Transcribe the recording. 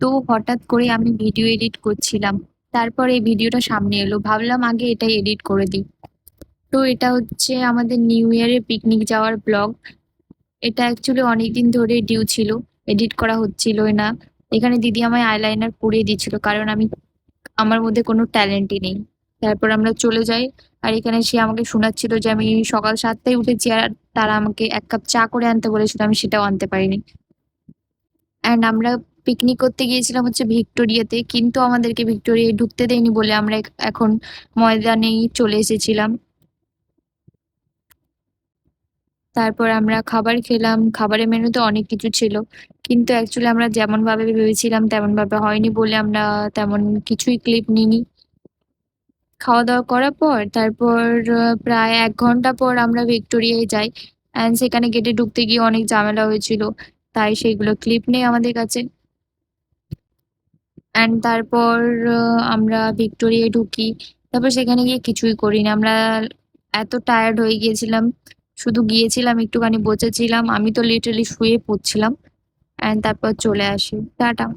তো হঠাৎ করে আমি ভিডিও এডিট করছিলাম, তারপর এই ভিডিওটা সামনে এলো, ভাবলাম আগে এটাই এডিট করে দিই। তো এটা হচ্ছে আমাদের নিউ ইয়ারে পিকনিক যাওয়ার ব্লগ। এটা অ্যাকচুয়ালি অনেকদিন ধরে ডিউ ছিল, এডিট করা হচ্ছিলই না। এখানে দিদি আমায় আইলাইনার পরিয়ে দিচ্ছিল, কারণ আমার মধ্যে কোনো ট্যালেন্টই নেই। তারপর আমরা চলে যাই, আর এখানে সে আমাকে শোনাচ্ছিল যে আমি সকাল 7টায় উঠেছি, আর তারা আমাকে 1 কাপ চা করে আনতে বলেছিল, আমি সেটাও আনতে পারিনি। অ্যান্ড আমরা পিকনিক করতে গিয়েছিলাম হচ্ছে ভিক্টোরিয়াতে, কিন্তু আমাদেরকে ভিক্টোরিয়ায় ঢুকতে দেয়নি বলে আমরা এখন ময়দানেই চলে এসেছিলাম। তারপর আমরা খাবার খেলাম, খাবারের মেনুতে অনেক কিছু ছিল, কিন্তু অ্যাকচুয়ালি আমরা যেমন ভাবে ভেবেছিলাম তেমন ভাবে হয়নি বলে আমরা তেমন কিছুই ক্লিপ নিইনি। খাওয়া দাওয়া করার পর তারপর প্রায় 1 ঘন্টা পর আমরা ভিক্টোরিয়ায় যাই, অ্যান্ড সেখানে গেটে ঢুকতে গিয়ে অনেক ঝামেলা হয়েছিল, তাই সেইগুলো ক্লিপ নেই আমাদের কাছে। অ্যান্ড তারপর আমরা ভিক্টোরিয়ায় ঢুকি। তারপর সেখানে গিয়ে কিছুই করিনি আমরা, এত টায়ার্ড হয়ে গিয়েছিলাম। শুধু গিয়েছিলাম, একটুখানি বসেছিলাম, আমি তো লিটারালি শুয়ে পড়ছিলাম। অ্যান্ড তারপর চলে আসি। টাটা।